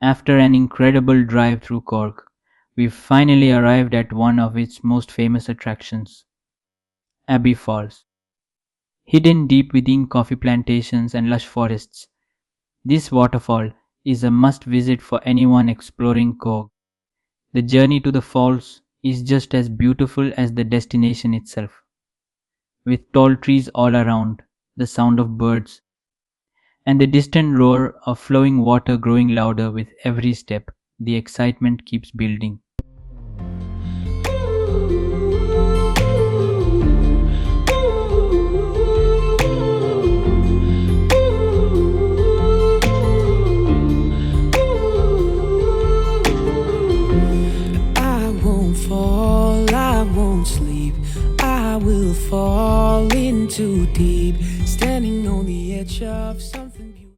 After an incredible drive through Cork, we finally arrived at one of its most famous attractions, Abbey Falls. Hidden deep within coffee plantations and lush forests, this waterfall is a must visit for anyone exploring Coorg. The journey to the falls is just as beautiful as the destination itself, with tall trees all around, the sound of birds, and the distant roar of flowing water growing louder with every step. The excitement keeps building. I won't sleep, I will fall in too deep.